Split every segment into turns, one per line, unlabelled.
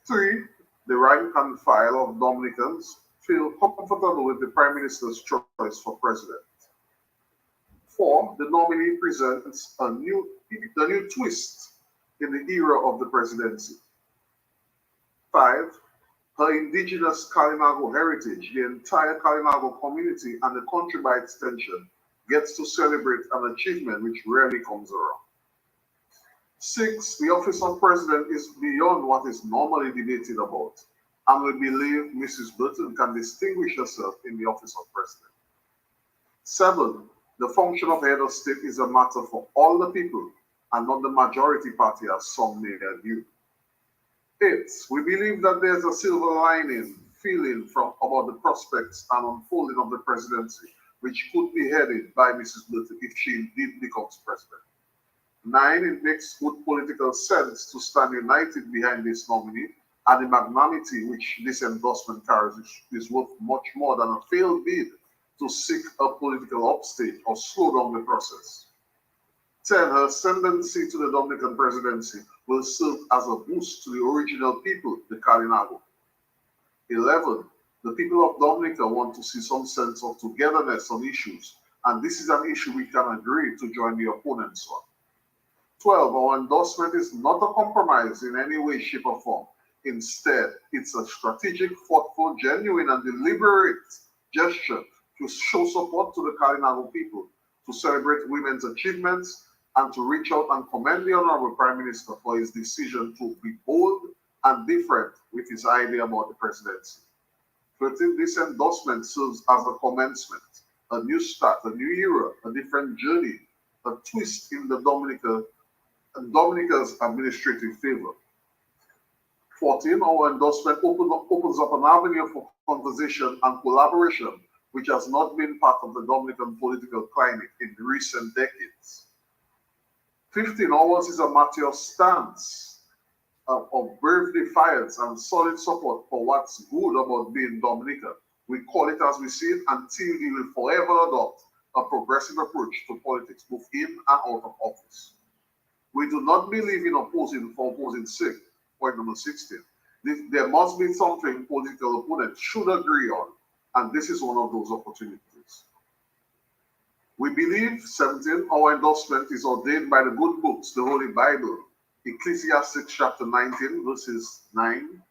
3. The rank and file of Dominicans feel comfortable with the Prime Minister's choice for president. 4. The nominee presents a new twist in the era of the presidency. 5. Her indigenous Kalinago heritage, the entire Kalinago community, and the country by extension gets to celebrate an achievement which rarely comes around. 6. The office of president is beyond what is normally debated about, and we believe Mrs. Burton can distinguish herself in the office of president. 7. The function of head of state is a matter for all the people and not the majority party as some may argue. 8. We believe that there's a silver lining feeling about the prospects and unfolding of the presidency, which could be headed by Mrs. Burton if she indeed becomes president. 9. It makes good political sense to stand united behind this nominee, and the magnanimity which this endorsement carries is worth much more than a failed bid to seek a political upstage or slow down the process. 10. Her ascendancy to the Dominican presidency will serve as a boost to the original people, the Kalinago. 11. The people of Dominica want to see some sense of togetherness on issues, and this is an issue we can agree to join the opponents on. 12. Our endorsement is not a compromise in any way, shape, or form. Instead, it's a strategic, thoughtful, genuine, and deliberate gesture to show support to the Kalinago people, to celebrate women's achievements, and to reach out and commend the Honorable Prime Minister for his decision to be bold and different with his idea about the presidency. 13. This endorsement serves as a commencement, a new start, a new era, a different journey, a twist in the Dominica's administrative favor. 14. Our endorsement opens up an avenue for conversation and collaboration which has not been part of the Dominican political climate in recent decades. 15. Ours is a matter of stance, of brave defiance and solid support for what's good about being Dominica. We call it as we see it until we will forever adopt a progressive approach to politics, both in and out of office. We do not believe in opposing for opposing sake. Point number 16. There must be something political opponents should agree on, and this is one of those opportunities. We believe, 17, our endorsement is ordained by the good books, the Holy Bible, Ecclesiastes chapter 19, verses 9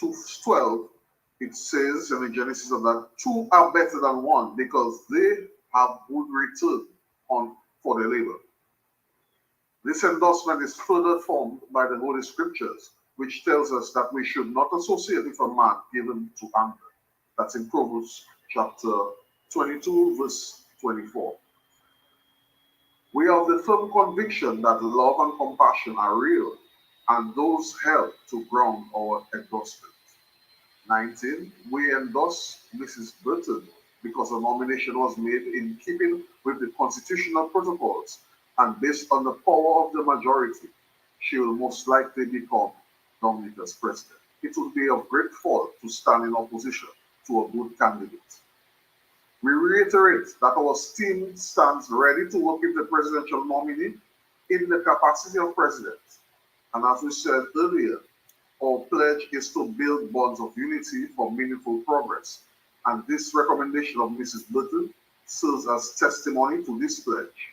to 12. It says in the Genesis of that, 2 are better than 1 because they have good return for their labor. This endorsement is further formed by the Holy Scriptures, which tells us that we should not associate with a man given to anger. That's in Proverbs chapter 22, verse 24. We have the firm conviction that love and compassion are real, and those help to ground our endorsement. 19. We endorse Mrs. Burton because a nomination was made in keeping with the constitutional protocols and based on the power of the majority. She will most likely become Dominica's president. It would be of great fault to stand in opposition to a good candidate. We reiterate that our team stands ready to work with the presidential nominee in the capacity of president. And as we said earlier, our pledge is to build bonds of unity for meaningful progress. And this recommendation of Mrs. Burton serves as testimony to this pledge.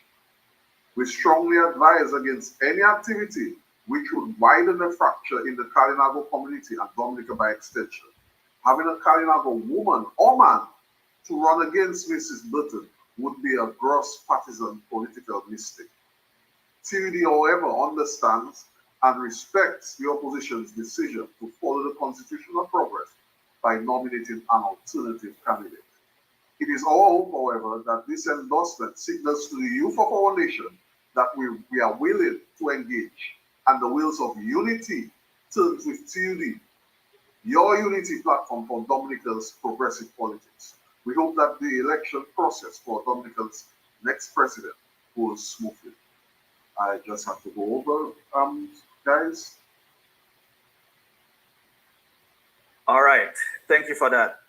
We strongly advise against any activity which would widen the fracture in the Kalinago community and Dominica by extension. Having a Kalinago woman or man to run against Mrs. Burton would be a gross partisan political mistake. TUD, however, understands and respects the opposition's decision to follow the constitutional progress by nominating an alternative candidate. It is our hope, however, that this endorsement signals to the youth of our nation that we are willing to engage, and the wheels of unity turns with TUD, your unity platform for Dominica's progressive politics. We hope that the election process for Dominica's next president goes smoothly. I just have to go over, guys.
All right. Thank you for that,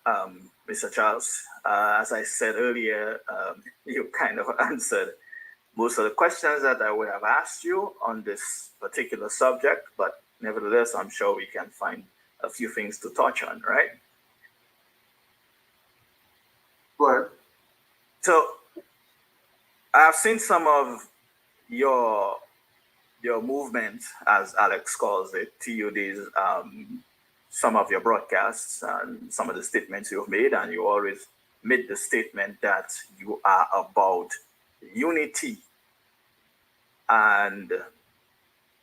Mr. Charles. As I said earlier, you kind of answered most of the questions that I would have asked you on this particular subject, but nevertheless, I'm sure we can find a few things to touch on, right?
Go ahead.
So I've seen some of your movement, as Alex calls it, TUDs, some of your broadcasts and some of the statements you've made, and you always made the statement that you are about unity and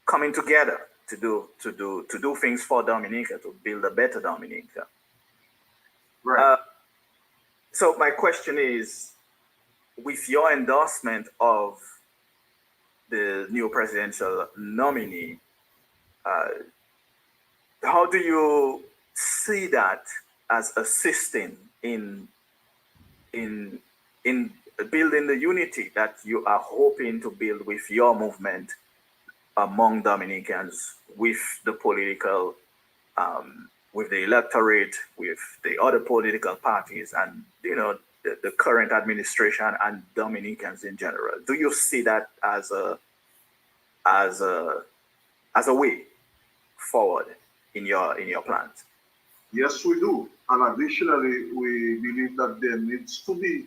coming together to do things for Dominica, to build a better Dominica.
Right.
So my question is, with your endorsement of the new presidential nominee, how do you see that as assisting in in building the unity that you are hoping to build with your movement among Dominicans, with the political, with the electorate, with the other political parties, and the current administration and Dominicans in general? Do you see that as a as a way forward in your plans?
Yes, we do. And additionally, we believe that there needs to be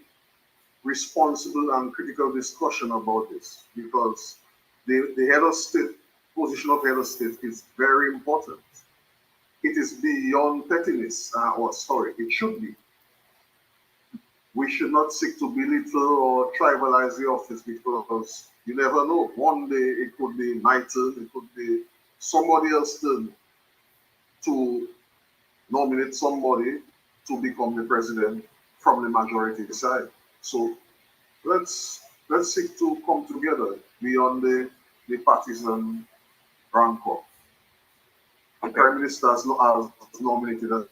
responsible and critical discussion about this because the head of state, position of head of state is very important. It is beyond pettiness, or sorry, it should be. We should not seek to belittle or tribalize the office because you never know. One day it could be my turn, it could be somebody else's turn to nominate somebody to become the president from the majority side. So let's seek to come together beyond the partisan rancor. The Prime Minister has nominated a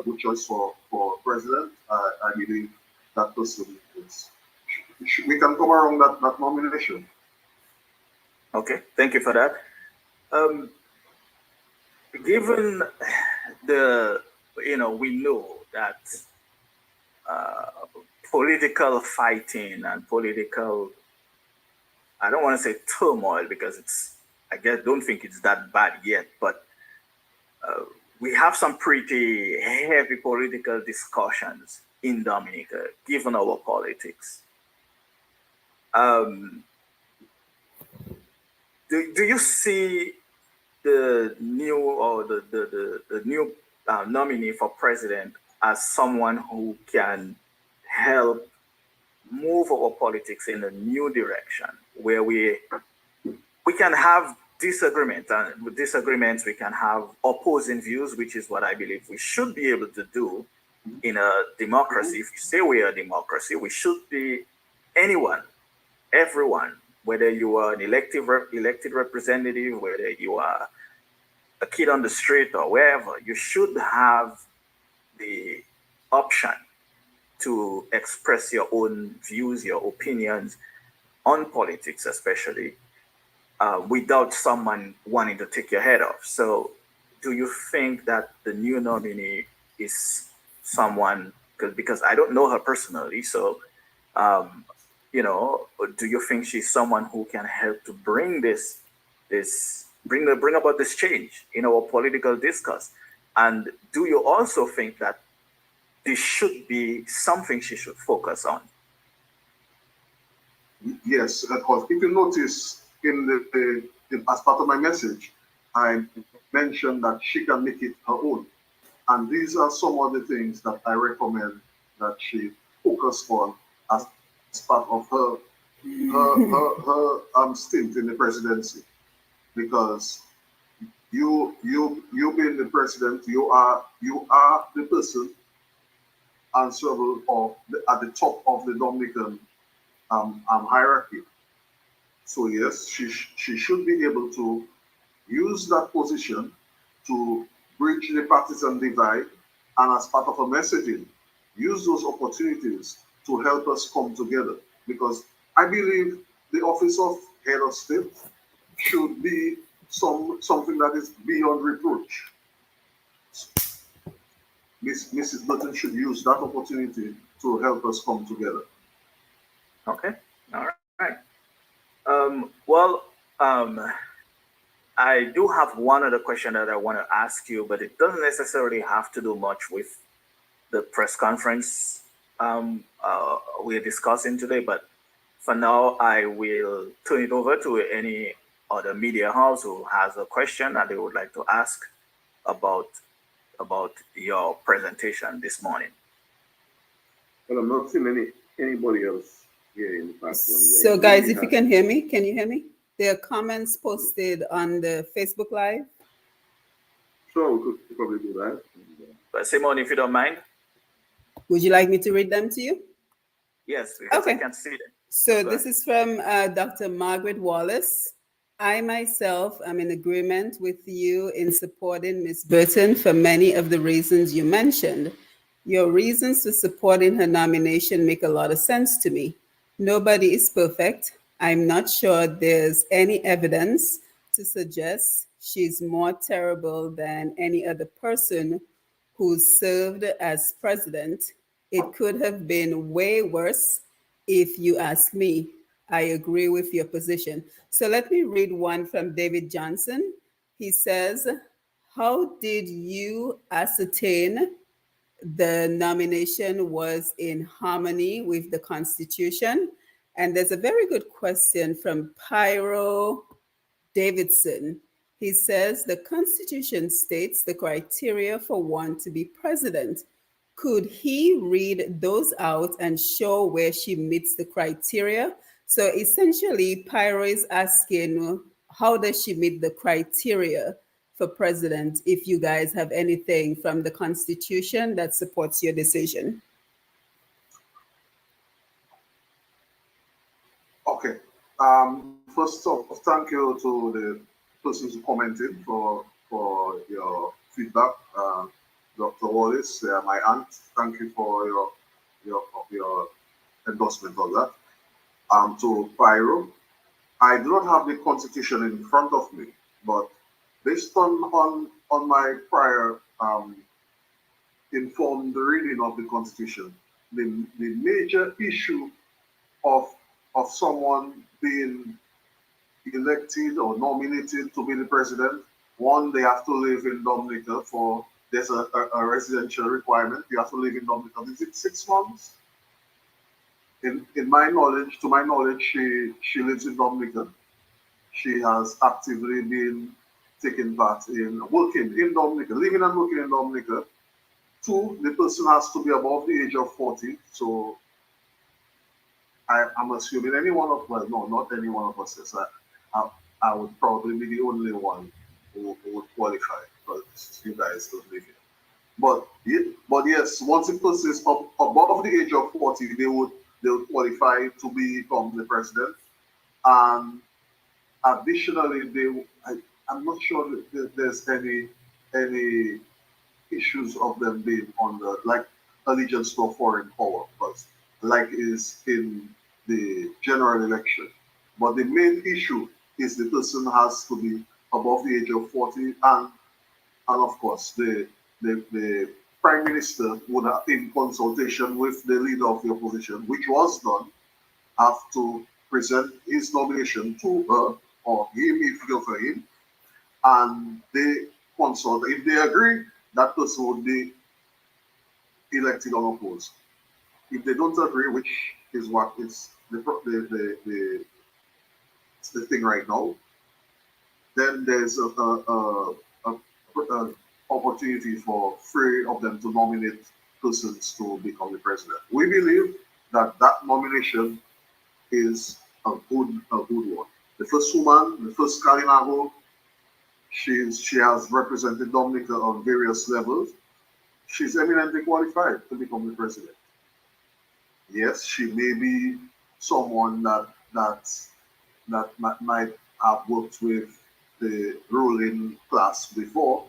good choice for president. I believe that person is. We can come around that nomination.
Okay, thank you for that. Given we know that political fighting and political, I don't want to say turmoil because I guess, don't think it's that bad yet, but we have some pretty heavy political discussions in Dominica, given our politics. Do you see the new or the new nominee for president as someone who can help move our politics in a new direction where we can have disagreement, and with disagreements we can have opposing views, which is what I believe we should be able to do in a democracy. If we say we are a democracy, we should be anyone, everyone, whether you are an elected representative, whether you are a kid on the street or wherever, you should have the option to express your own views, your opinions on politics, especially without someone wanting to take your head off. So, do you think that the new nominee is someone? Because I don't know her personally, so do you think she's someone who can help to bring bring about this change in our political discourse? And do you also think that this should be something she should focus on?
Yes, because if you notice as part of my message, I mentioned that she can make it her own. And these are some of the things that I recommend that she focus on as part of her stint in the presidency. Because you being the president, you are the person answerable at the top of the Dominican hierarchy. So yes, she should be able to use that position to bridge the partisan divide, and as part of her messaging, use those opportunities to help us come together. Because I believe the office of head of state should be something that is beyond reproach. Mrs. Button should use that opportunity to help us come together.
Okay, all right. Well, I do have one other question that I want to ask you, but it doesn't necessarily have to do much with the press conference we're discussing today. But for now, I will turn it over to any other media house who has a question that they would like to ask about about your presentation this morning.
But I'm not seeing anybody else here in the platform.
So, guys, if you can hear me, can you hear me? There are comments posted on the Facebook Live.
Sure, we could probably do that.
But Simone, if you don't mind.
Would you like me to read them to you?
Yes, because
okay.
I can see them.
So this is from Dr. Margaret Wallace. I myself am in agreement with you in supporting Ms. Burton for many of the reasons you mentioned. Your reasons for supporting her nomination make a lot of sense to me. Nobody is perfect. I'm not sure there's any evidence to suggest she's more terrible than any other person who served as president. It could have been way worse if you ask me. I agree with your position. So let me read one from David Johnson. He says, how did you ascertain the nomination was in harmony with the Constitution? And there's a very good question from Pyro Davidson. He says the Constitution states the criteria for one to be president. Could he read those out and show where she meets the criteria? So essentially, Pyro is asking, how does she meet the criteria for president, if you guys have anything from the Constitution that supports your decision?
Okay. First off, thank you to the persons who commented for your feedback. Dr. Wallace, my aunt, thank you for your endorsement of that. To Pyro, I do not have the Constitution in front of me, but based on my prior informed reading of the Constitution, the major issue of someone being elected or nominated to be the president, one, they have to live in Dominica for, there's a residential requirement. You have to live in Dominica. Is it 6 months? In my knowledge, to my knowledge, she lives in Dominica. She has actively been taking part in working in Dominica, living and working in Dominica. Two, the person has to be above the age of 40. So I'm assuming any one of, well, no, not any one of us. Yes, I would probably be the only one who would qualify, because you guys don't live here. But yes, once a person is above the age of 40, they would qualify to become the president. And additionally, I'm not sure that there's any issues of them being on the, like, allegiance to a foreign power, but like is in the general election. But the main issue is the person has to be above the age of 40, and of course the prime minister would have, in consultation with the leader of the opposition, which was done, have to present his nomination to her or him if you go for him, and they consult. If they agree, that person would be elected unopposed. If they don't agree, which is what is the thing right now, then there's a opportunity for three of them to nominate persons to become the president. We believe that that nomination is a good one. The first woman, the first Kalinago, she has represented Dominica on various levels. She's eminently qualified to become the president. Yes, she may be someone that might have worked with the ruling class before.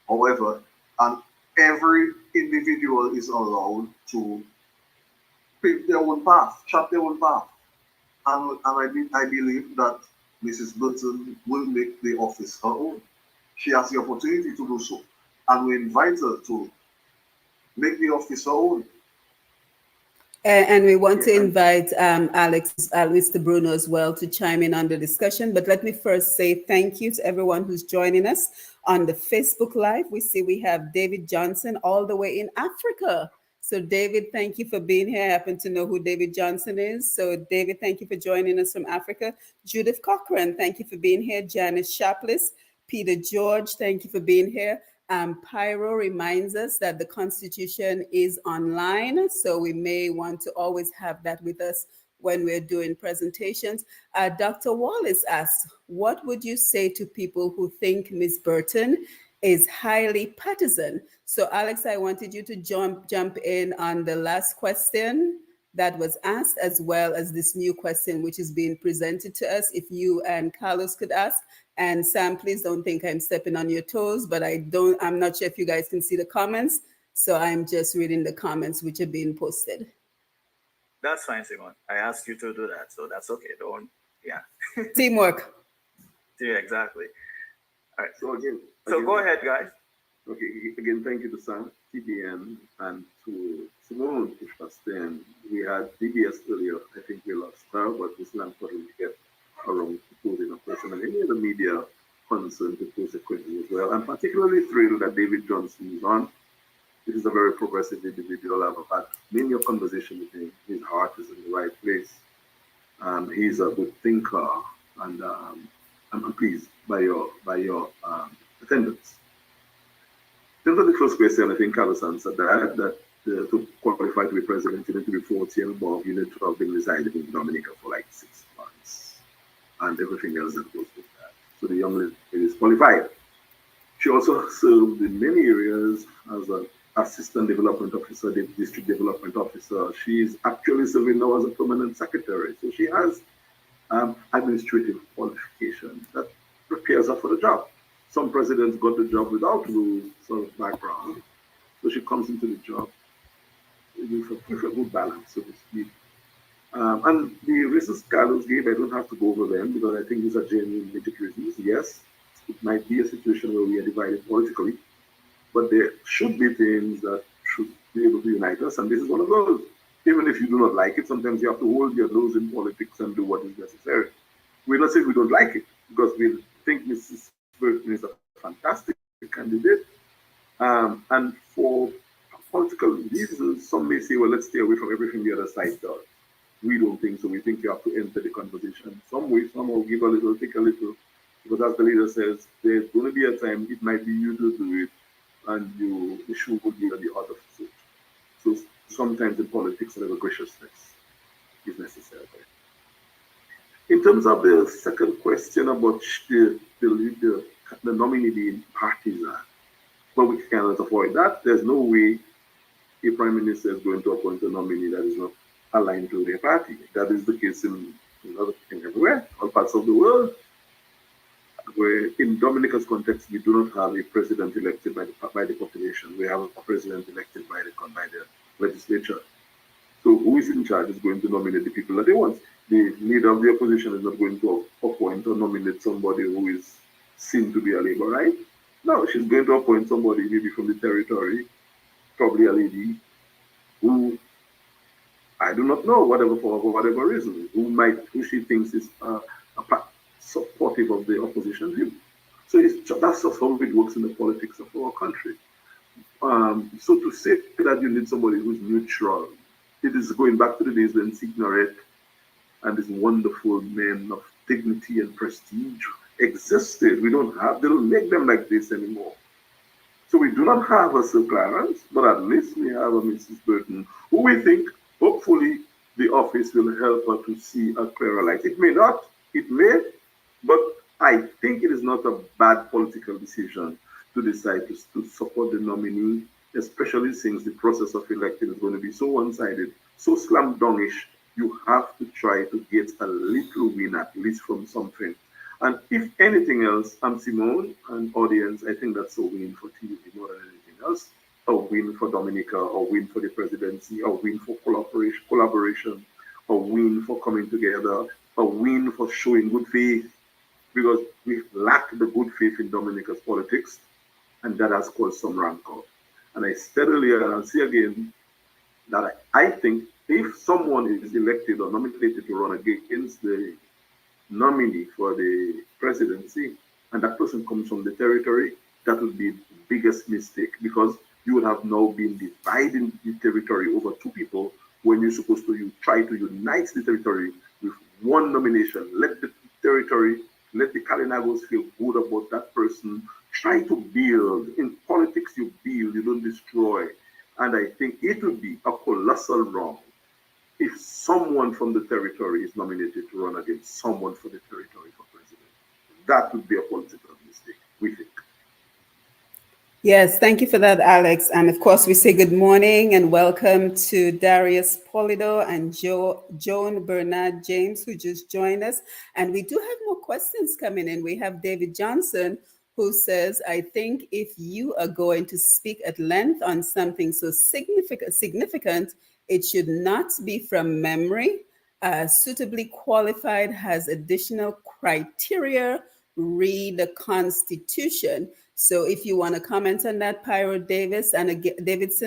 However, and every individual is allowed to pick their own path, chart their own path. And I believe that Mrs. Burton will make the office her own. She has the opportunity to do so. And we invite her to make the office her own.
And we want to invite Mr. Bruno as well to chime in on the discussion. But let me first say thank you to everyone who's joining us on the Facebook Live. We see we have David Johnson all the way in Africa. So, David, thank you for being here. I happen to know who David Johnson is. So, David, thank you for joining us from Africa. Judith Cochran, thank you for being here. Janice Shaplis, Peter George, thank you for being here. Pyro reminds us that the Constitution is online, so we may want to always have that with us when we're doing presentations. Dr. Wallace asks, what would you say to people who think Ms. Burton is highly partisan? So, Alex, I wanted you to jump in on the last question that was asked, as well as this new question which is being presented to us. If you and Carlos could ask, and Sam, please don't think I'm stepping on your toes, but I'm not sure if you guys can see the comments, so I'm just reading the comments which are being posted.
That's fine, Simon. I asked you to do that, so that's okay. Don't, yeah.
Teamwork.
Yeah, exactly. All right.
So again,
go ahead, guys.
Okay, again, thank you to Sam, TBN, and to Simone Pushpasten. We had DBS earlier. I think we lost her, but this land couldn't get around to posing a question. And any other media concerned to pose a question as well. I'm particularly thrilled that David Johnson is on. This is a very progressive individual. I've had many a conversation with him. His heart is in the right place. He's a good thinker, and I'm pleased by your attendance. In terms of the first question, I think Carlos answered that to qualify to be president, you need to be 40 and above. You need to have been residing in Dominica for like 6 months, and everything else that goes with that. So the young lady is qualified. She also served in many areas as an assistant development officer, district development officer. She's actually serving now as a permanent secretary. So she has administrative qualifications that prepares her for the job. Some presidents got the job without rules sort of background. So she comes into the job with a good balance, so to speak. And the reasons Carlos gave, I don't have to go over them because I think these are genuine legit reasons. Yes, it might be a situation where we are divided politically, but there should be things that should be able to unite us, and this is one of those. Even if you do not like it, sometimes you have to hold your nose in politics and do what is necessary. We're not saying we don't like it, because we think Mrs. Burton is a fantastic candidate. And for political reasons, some may say, well, let's stay away from everything the other side does. We don't think so. We think you have to enter the conversation some way, somehow, give a little, take a little. Because as the leader says, there's going to be a time it might be you to do it, and the shoe will be on the other foot. So sometimes in politics, a little graciousness is necessary. In terms of the second question about the nominee being partisan, well, we cannot avoid that. There's no way a prime minister is going to appoint a nominee that is not aligned to their party. That is the case in everywhere, all parts of the world. Where in Dominica's context, we do not have a president elected by the population. We have a president elected by the legislature. So who is in charge is going to nominate the people that they want. The leader of the opposition is not going to appoint or nominate somebody who is seen to be a Labourite. No, she's going to appoint somebody maybe from the territory, probably a lady who I do not know, for whatever reason, who she thinks is supportive of the opposition view. So that's just how it works in the politics of our country. So to say that you need somebody who's neutral, it is going back to the days when Signoret and these wonderful men of dignity and prestige existed. They don't make them like this anymore. So we do not have a Sir Clarence, but at least we have a Mrs. Burton, who we think, hopefully, the office will help her to see a clearer light. It may not, it may, but I think it is not a bad political decision to decide to support the nominee, especially since the process of electing is going to be so one-sided, so slam dunkish. You have to try to get a little win, at least from something. And if anything else, Simone and audience, I think that's a win for TV more than anything else. A win for Dominica, a win for the presidency, a win for collaboration, a win for coming together, a win for showing good faith, because we lack the good faith in Dominica's politics, and that has caused some rancor. And I said earlier, and I'll say again, that I think
if someone is elected or nominated to run against the nominee for the presidency, and that person comes from the territory, that would be the biggest mistake because you would have now been dividing the territory over two people when you're supposed to you try to unite the territory with one nomination. Let the territory, let the Kalinagos feel good about that person. Try to build. In politics, you build, you don't destroy. And I think it would be a colossal wrong if someone from the territory is nominated to run against someone for the territory for president. That would be a political mistake, we think.
Yes, thank you for that, Alex. And of course, we say good morning and welcome to Darius Polido and Joan Bernard James, who just joined us. And we do have more questions coming in. We have David Johnson, who says, I think if you are going to speak at length on something so significant, it should not be from memory. Suitably qualified has additional criteria. Read the Constitution. So if you want to comment on that, Pyro Davidson,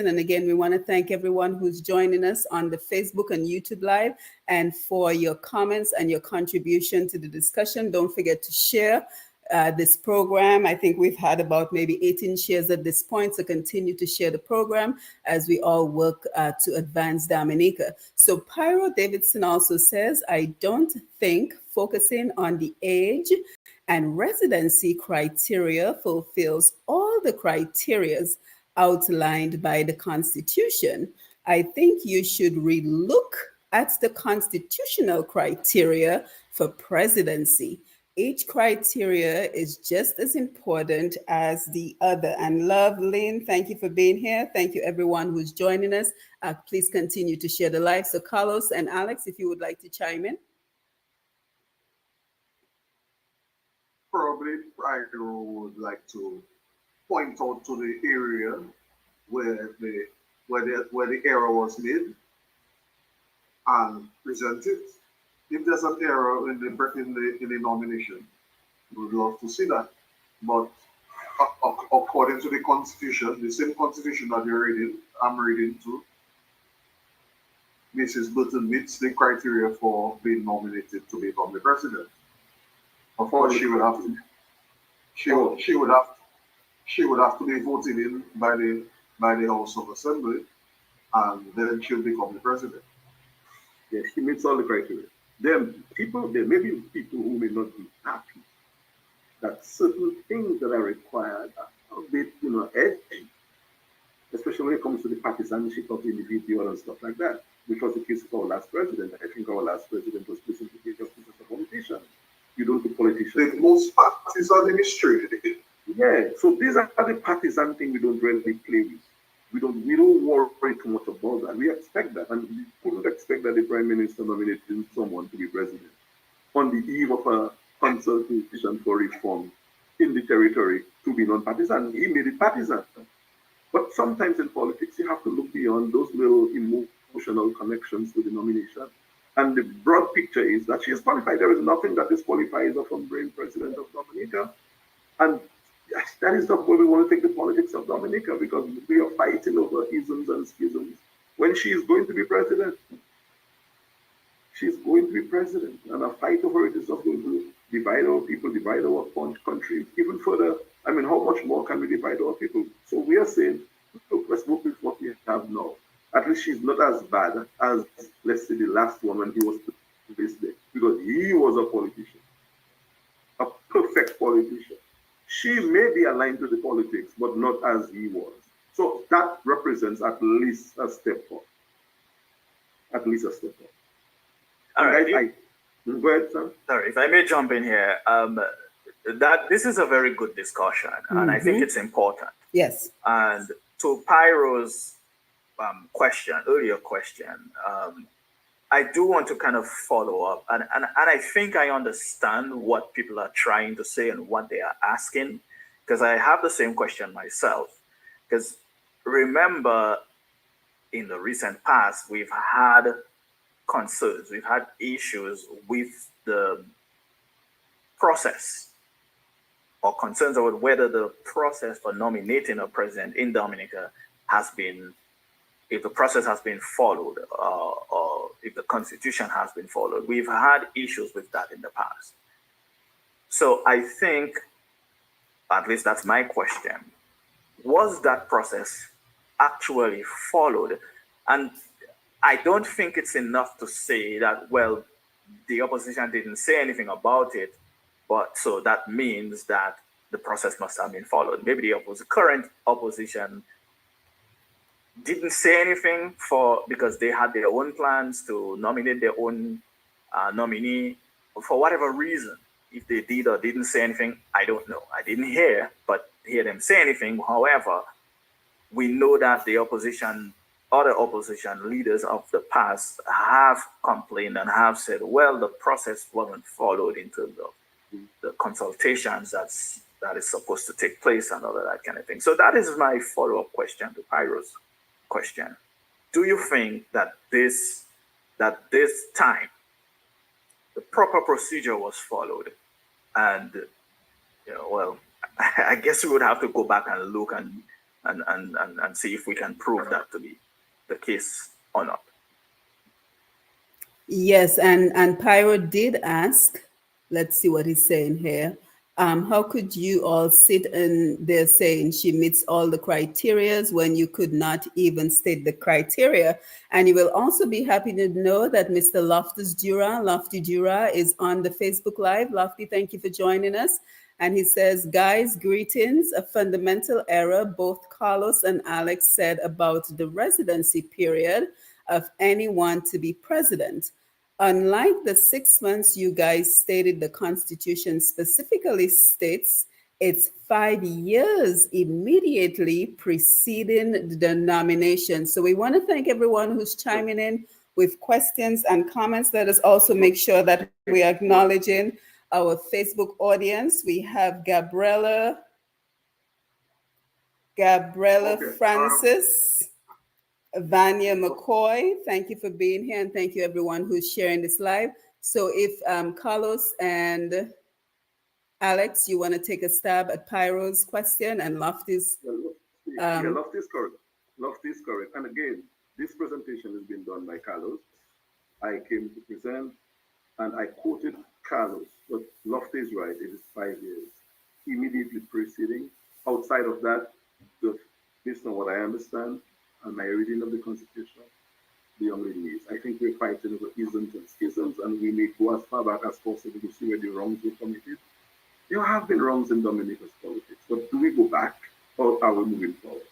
and again, we want to thank everyone who's joining us on the Facebook and YouTube Live and for your comments and your contribution to the discussion. Don't forget to share this program. I think we've had about maybe 18 shares at this point, so continue to share the program as we all work to advance Dominica. So Pyro Davidson also says, I don't think focusing on the age and residency criteria fulfills all the criterias outlined by the Constitution. I think you should relook at the constitutional criteria for presidency. Each criteria is just as important as the other. And love, Lynn, thank you for being here. Thank you, everyone who's joining us. Please continue to share the live. So Carlos and Alex, if you would like to chime in.
Probably I would like to point out to the area where the error was made and present it. If there's an error in the nomination, we would love to see that. But according to the Constitution, the same Constitution that I'm reading to, Mrs. Button meets the criteria for being nominated to become the president. Of course, she would have to. She would have to be voted in by the House of Assembly, and then she'll become the president.
Yes, she meets all the criteria. There may be people who may not be happy that certain things that are required are a bit, edgy, especially when it comes to the partisanship of the individual and stuff like that, which was the case of our last president. I think our last president was specifically just a politician. You don't put politicians.
The most partisan in history.
Yeah, so these are the partisan things we don't really play with. We don't worry too much about that. We expect that, and we couldn't expect that the prime minister nominated someone to be president on the eve of a consultation for reform in the territory to be non-partisan. He made it partisan. But sometimes in politics, you have to look beyond those little emotional connections to the nomination. And the broad picture is that she is qualified. There is nothing that disqualifies her from being president of Dominica. And that is not where we want to take the politics of Dominica, because we are fighting over isms and schisms. When she is going to be president, she's going to be president. And a fight over it is not going to divide our people, divide our country even further. I mean, how much more can we divide our people? So we are saying, look, let's work with what we have now. At least she's not as bad as, let's say, the last one when he was this day, because he was a politician, a perfect politician. She may be aligned to the politics, but not as he was. So that represents at least a step forward. At least a step forward.
All right.
Go ahead, Sam.
Sorry, if I may jump in here. That this is a very good discussion, and I think it's important.
Yes.
And to Pyro's earlier question, I do want to kind of follow up, and I think I understand what people are trying to say and what they are asking, because I have the same question myself. Because remember, in the recent past, we've had concerns, we've had issues with the process, or concerns about whether the process for nominating a president in Dominica has been if the process has been followed, or if the constitution has been followed. We've had issues with that in the past. So I think, at least that's my question, was that process actually followed? And I don't think it's enough to say that, well, the opposition didn't say anything about it, but so that means that the process must have been followed. Maybe the current opposition didn't say anything because they had their own plans to nominate their own nominee for whatever reason. If they did or didn't say anything, I don't know. I didn't hear them say anything. However, we know that the other opposition leaders of the past have complained and have said, well, the process wasn't followed in terms of the consultations that is supposed to take place and all of that kind of thing. So that is my follow-up question to Pyro's question. Do you think that this time the proper procedure was followed? And well, I guess we would have to go back and look and see if we can prove that to be the case or not.
Yes, and Pyro did ask, let's see what he's saying here. How could you all sit in there saying she meets all the criterias when you could not even state the criteria? And you will also be happy to know that Mr. Lofty Dura is on the Facebook Live. Lofty, thank you for joining us. And he says, guys, greetings. A fundamental error both Carlos and Alex said about the residency period of anyone to be president. Unlike the 6 months you guys stated, the Constitution specifically states it's 5 years immediately preceding the nomination. So we want to thank everyone who's chiming in with questions and comments. Let us also make sure that we are acknowledging our Facebook audience. We have Gabriella Francis. Vanya McCoy, thank you for being here, and thank you everyone who's sharing this live. So if Carlos and Alex, you want to take a stab at Pyro's question and Lofty's.
Lofty is correct. Lofty is correct. And again, this presentation has been done by Carlos. I came to present and I quoted Carlos, but Lofty is right. It is 5 years immediately preceding. Outside of that, based on what I understand, and my reading of the Constitution, the young lady is. I think we're fighting over isms and schisms, and we may go as far back as possible to see where the wrongs were committed. There have been wrongs in Dominica's politics, but do we go back or are we moving forward?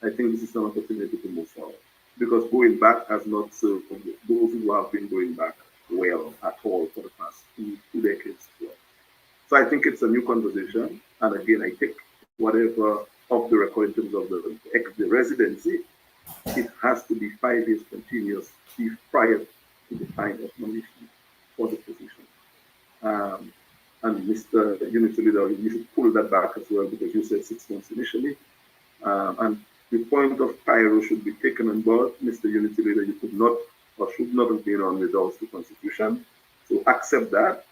I think this is an opportunity to move forward, because going back has not served those who have been going back well at all for the past two decades. So I think it's a new conversation, and again, I think whatever of the record in terms of the residency, it has to be 5 years continuous prior to the time of nomination for the position. And Mr. Unity Leader, you should pull that back as well, because you said 6 months initially. And the point of Pyro should be taken on board. Mr. Unity Leader, you could not or should not have been on without the Constitution. So accept that.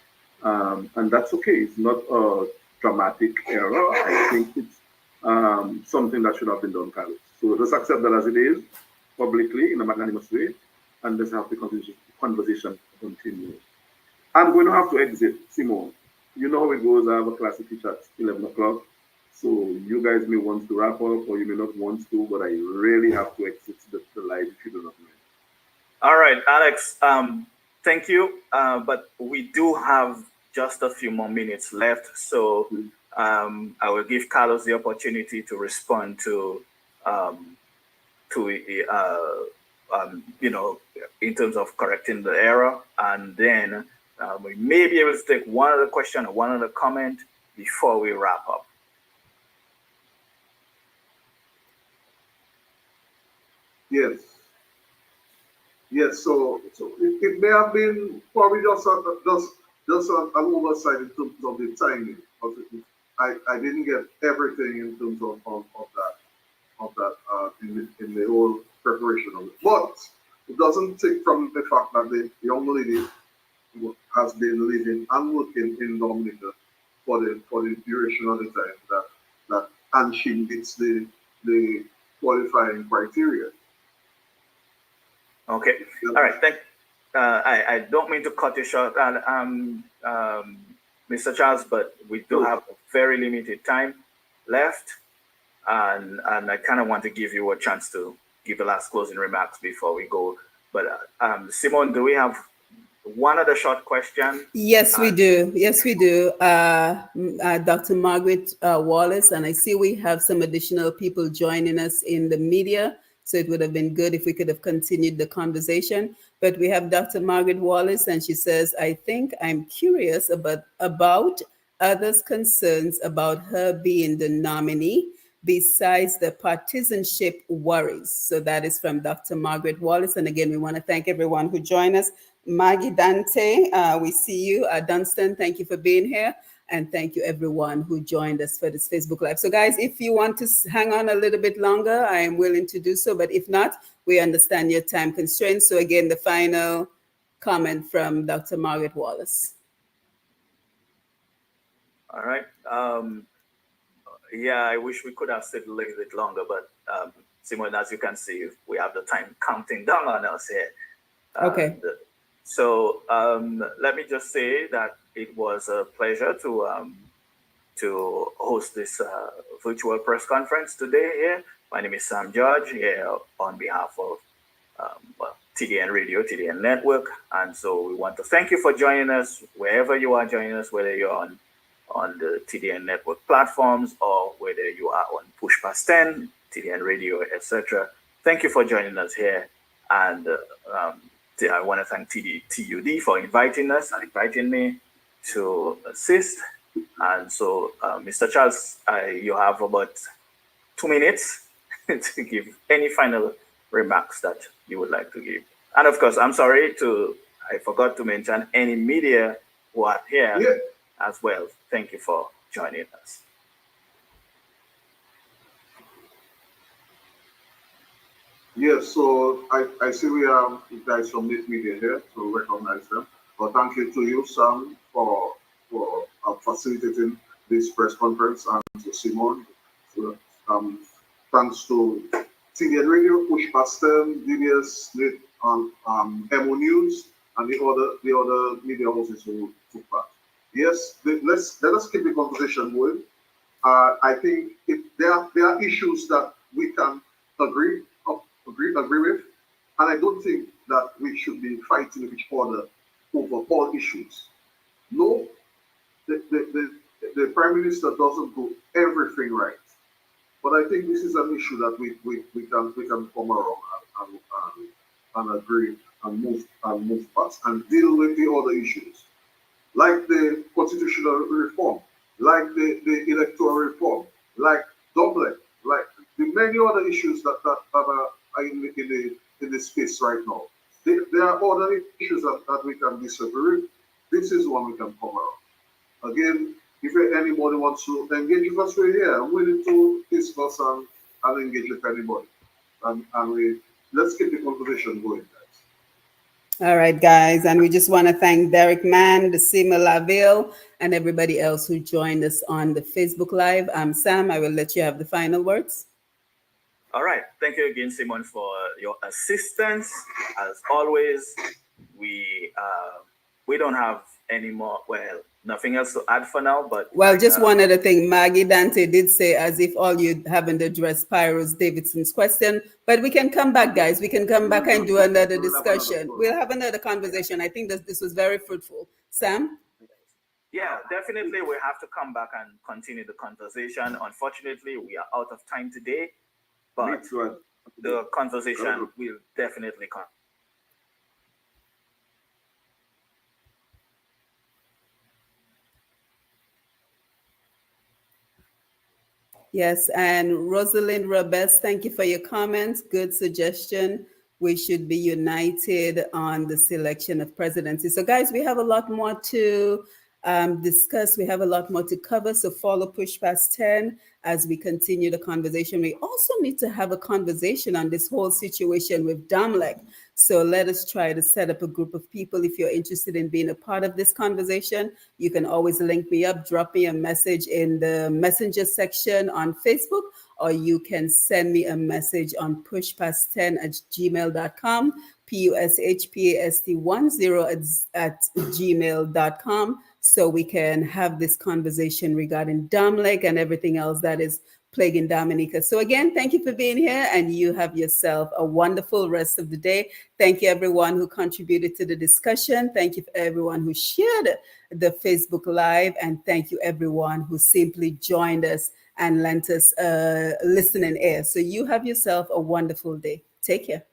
And that's okay. It's not a dramatic error. I think it's something that should have been done, Carlos. So let's accept that as it is, publicly, in a magnanimous way, and let's have the conversation continue. I'm going to have to exit, Simone. You know how it goes. I have a class to teach at 11 o'clock. So you guys may want to wrap up, or you may not want to, but I really have to exit the live if you do not mind.
All right, Alex, thank you. But we do have just a few more minutes left. So I will give Carlos the opportunity to respond to in terms of correcting the error, and then we may be able to take one other question or one other comment before we wrap up.
Yes. Yes. So it may have been probably just an oversight in terms of the timing. I didn't get everything in terms of that in the whole preparation of it. But it doesn't take from the fact that the young lady has been living and working in Dominica for the duration of the time and she meets the qualifying criteria.
Okay. All right. I don't mean to cut you short, Mr. Charles, but we do have very limited time left, and I kind of want to give you a chance to give the last closing remarks before we go. But Simone, do we have one other short question?
Yes, we do. Yes, we do. Dr. Margaret Wallace, and I see we have some additional people joining us in the media. So it would have been good if we could have continued the conversation. But we have Dr. Margaret Wallace, and she says, I think I'm curious about others' concerns about her being the nominee besides the partisanship worries. So that is from Dr. Margaret Wallace. And again, we want to thank everyone who joined us. Maggie Dante, we see you. Dunstan, thank you for being here. And thank you everyone who joined us for this Facebook Live. So guys, if you want to hang on a little bit longer, I am willing to do so. But if not, we understand your time constraints. So again, the final comment from Dr. Margaret Wallace.
All right. Yeah, I wish we could have stayed a little bit longer, but Simone, as you can see, we have the time counting down on us here.
Okay.
So let me just say that it was a pleasure to host this virtual press conference today here. My name is Sam George here on behalf of TDN Radio, TDN Network. And so we want to thank you for joining us wherever you are joining us, whether you're on the TDN Network platforms or whether you are on Push Past 10, TDN Radio, etc. Thank you for joining us here. And I want to thank TUD for inviting us and inviting me to assist. And so, Mr. Charles, you have about 2 minutes to give any final remarks that you would like to give. And of course, I'm sorry I forgot to mention any media who are here as well. Thank you for joining us.
Yes, so I see we have guys from this media here, so recognize them. But thank you to you, Sam, for facilitating this press conference, and to Simone. So, thanks to TDN Radio, Push Past 10, DBS, MO News, and the other media houses who took part. Yes, let us keep the conversation going. I think there are issues that we can agree with, and I don't think that we should be fighting with each other over all issues. No, the Prime Minister doesn't do everything right, but I think this is an issue that we can come around and agree and move past and deal with the other issues, like the constitutional reform, like the electoral reform, like Dublin, like the many other issues that are in the space right now. There are other issues that we can disagree with. This is one we can come around. Again, if anybody wants to engage with us, we're here. I'm willing to discuss and engage with anybody. And let's keep the conversation going, guys.
All right, guys. And we just want to thank Derek Mann, Decima Laville, and everybody else who joined us on the Facebook Live. Sam, I will let you have the final words.
All right. Thank you again, Simone, for your assistance. As always, we don't have any more, nothing else to add for now, but...
Well, just one other thing. Maggie Dante did say as if all you haven't addressed Pyros Davidson's question, but we can come back, guys. We can come back and do another discussion. We'll have another conversation. I think this was very fruitful. Sam?
Yeah, definitely we have to come back and continue the conversation. Unfortunately, we are out of time today, but the conversation will definitely come.
Yes, and Rosalind Robes, thank you for your comments. Good suggestion. We should be united on the selection of presidency. So guys, we have a lot more to discuss. We have a lot more to cover. So follow Push Past 10 as we continue the conversation. We also need to have a conversation on this whole situation with Domlek. So let us try to set up a group of people. If you're interested in being a part of this conversation, you can always link me up, drop me a message in the messenger section on Facebook, or you can send me a message on pushpast10@gmail.com. pushpast10 so we can have this conversation regarding Domlek and everything else that is plaguing Dominica. So again, thank you for being here, and you have yourself a wonderful rest of the day. Thank you everyone who contributed to the discussion. Thank you for everyone who shared the Facebook Live, and thank you everyone who simply joined us and lent us listening ear. So you have yourself a wonderful day. Take care.